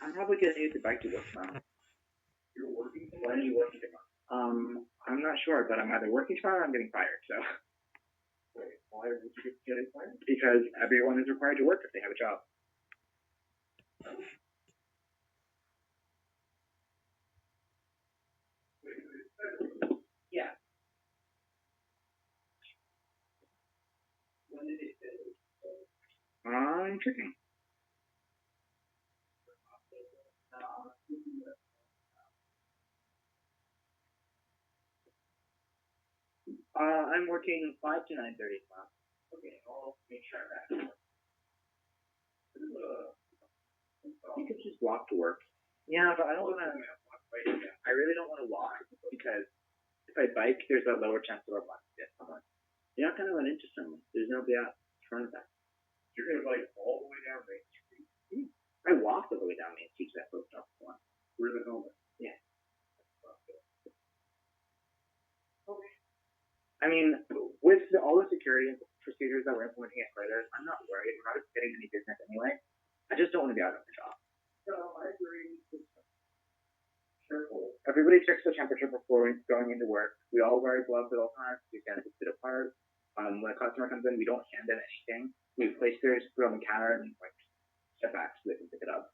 I'm probably going to use it to bike to work tomorrow. You're working tomorrow? When are you working tomorrow? I'm not sure, but I'm either working tomorrow or I'm getting fired, so. Wait, why are you getting fired? Because everyone is required to work if they have a job. Yeah. When did it finish? I'm checking. I'm working 5 to 9:30 tomorrow. Okay, I'll make sure of that. You could just walk to work. Yeah, but I don't want to. I really don't want to walk because if I bike, there's a lower chance of a walk to get someone. You're not going to run into someone. There's nobody out in front of that. You're going to bike all the way down Main Street. I walked all the way down Main Street to that post office one. Where's the helmet? Yeah. Okay. I mean, with all the security procedures that we're implementing at further, I'm not worried. We're not getting any business anyway. I just don't want to be out of the job. So I agree. Careful. Everybody checks the temperature before going into work. We all wear gloves at all times. We stand 6 feet apart. When a customer comes in, we don't hand them anything. We place theirs, put it on the counter, and like step back so they can pick it up.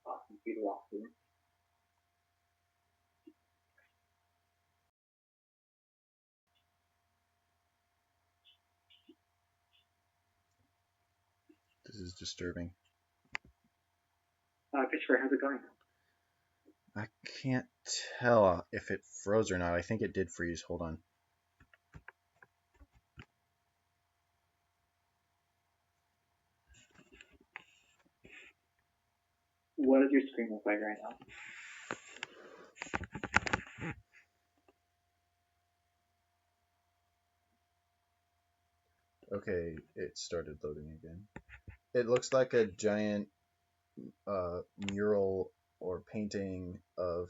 Awesome. Be the walkthrough. This is disturbing. Christopher, how's it going? I can't tell if it froze or not. I think it did freeze. Hold on. What does your screen look like right now? Okay, it started loading again. It looks like a giant mural or painting of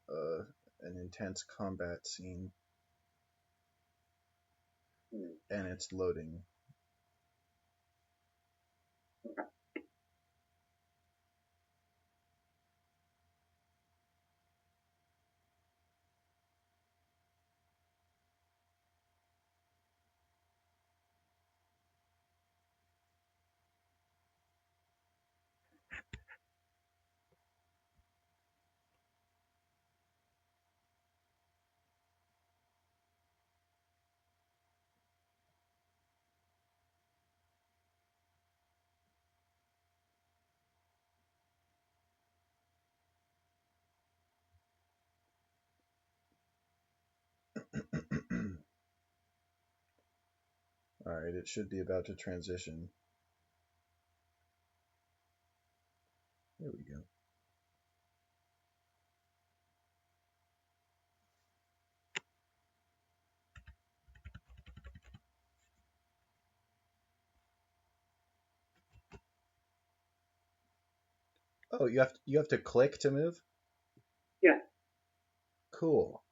an intense combat scene, and it's loading. Okay. All right, it should be about to transition. There we go. Oh, you have to click to move? Yeah. Cool.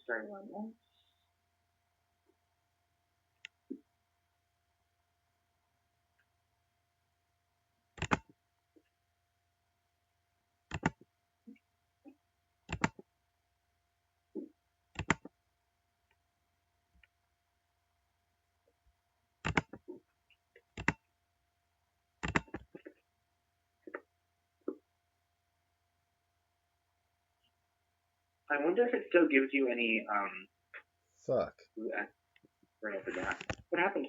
Sorry, one more. I wonder if it still gives you any Fuck. right after that. What happened?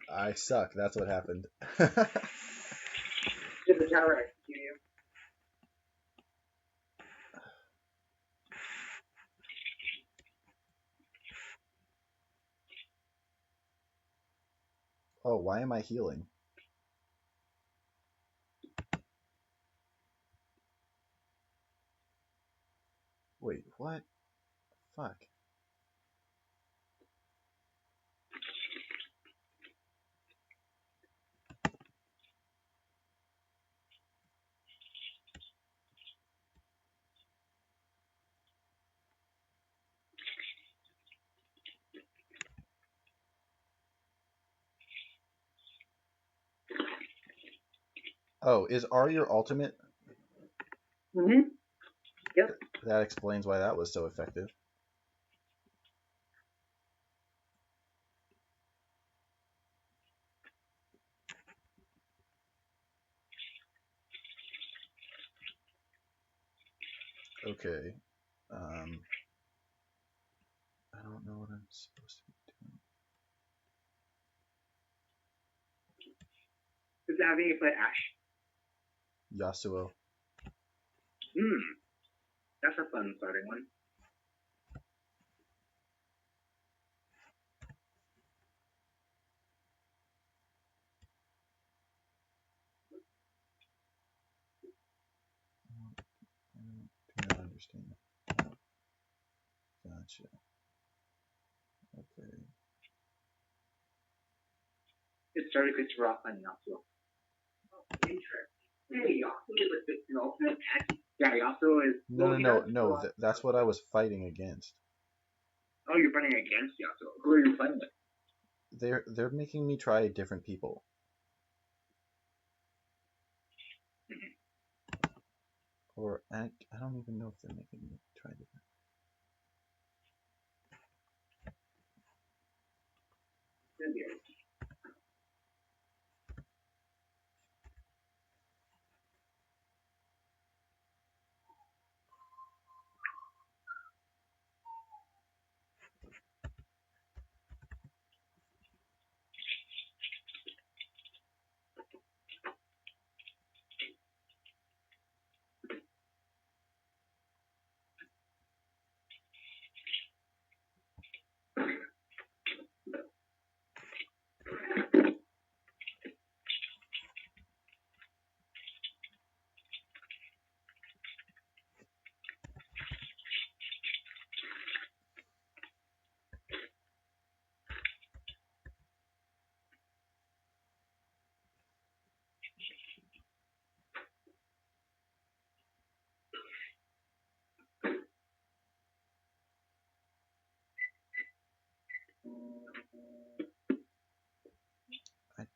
I suck. That's what happened. Did the tower execute you? Oh, why am I healing? Wait, what? Fuck. Oh, is R your ultimate? Mm-hmm. Yep. That explains why that was so effective. Okay. I don't know what I'm supposed to be doing. Is that having you play Ash? Yasuo. That's a fun starting one. I do not understand. Oh, gotcha. Okay. It started Christopher off playing Yasuo. Interesting. Hey, Yasuo is an ultimate Ash. Yeah, Yasuo is. No. That's what I was fighting against. Oh, you're fighting against Yasuo. Who are you playing with? They're making me try different people. Or I don't even know if they're making me try different.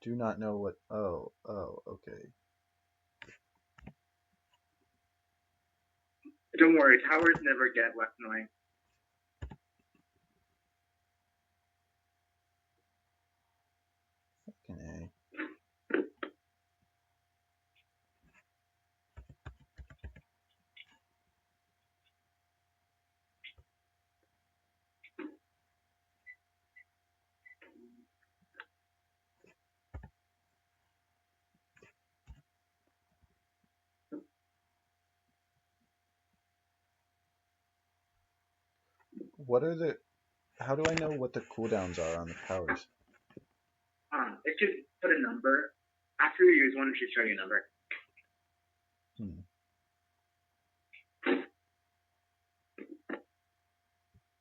Do not know what. Oh, okay. Don't worry, towers never get less annoying. Fucking A. What are the? How do I know what the cooldowns are on the powers? It should put a number. After you use one, it should show you a number.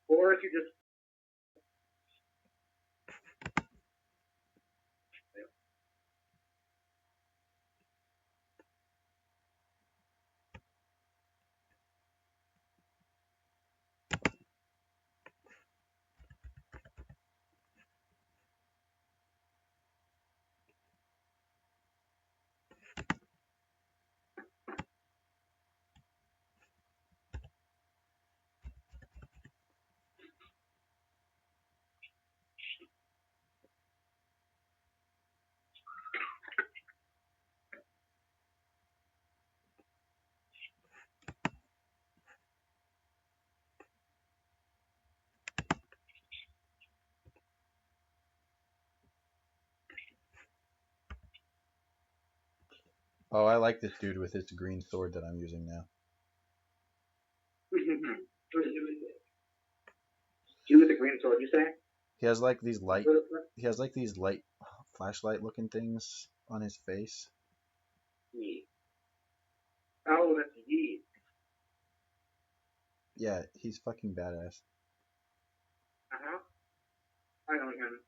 Or if you just Oh, I like this dude with his green sword that I'm using now. you with the green sword, you say? He has like these light. He has like these light flashlight looking things on his face. Yeet. Oh, that's Yeet. Yeah, he's fucking badass. I know him.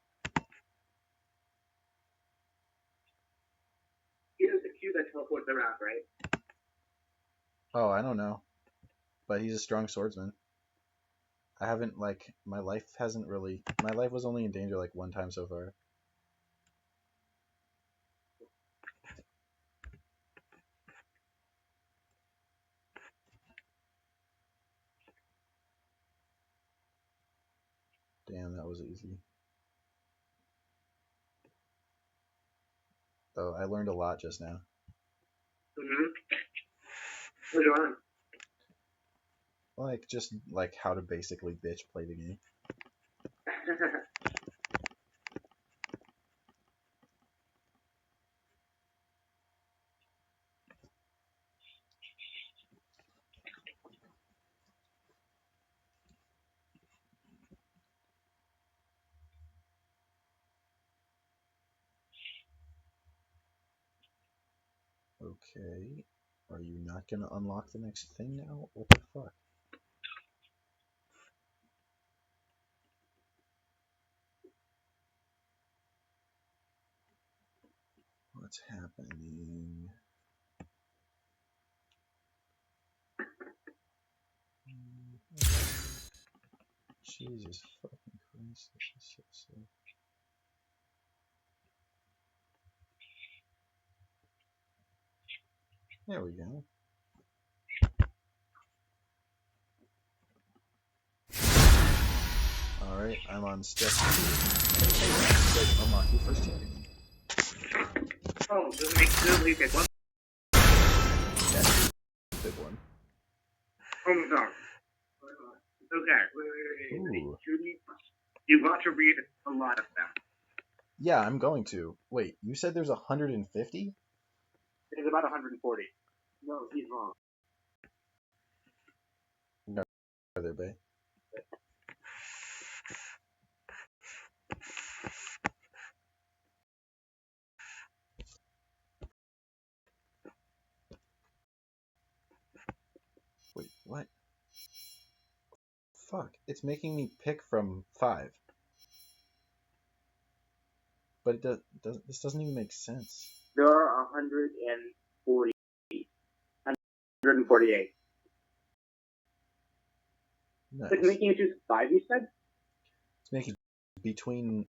He has the Q that teleports around, right? Oh, I don't know, but he's a strong swordsman. I haven't my life hasn't really. My life was only in danger like one time so far. Damn, that was easy. Oh, I learned a lot just now. What do you want? Like just like how to basically bitch play the game. Okay. Are you not gonna unlock the next thing now? What the fuck? What's happening? Jesus fucking Christ, this is so slow. There we go. Alright, I'm on step 2. Hey, unlock your first champion. Oh, does it make pick one? Yeah, pick one. Oh my god. Okay, wait. Ooh. You've got to read a lot of them. Yeah, I'm going to. Wait, you said there's 150? There's about 140. No, he's wrong. No, are there, bae? Wait, what? Fuck, it's making me pick from 5. But this doesn't even make sense. There are 140. 148. Nice. It's making you choose 5, you said? It's making between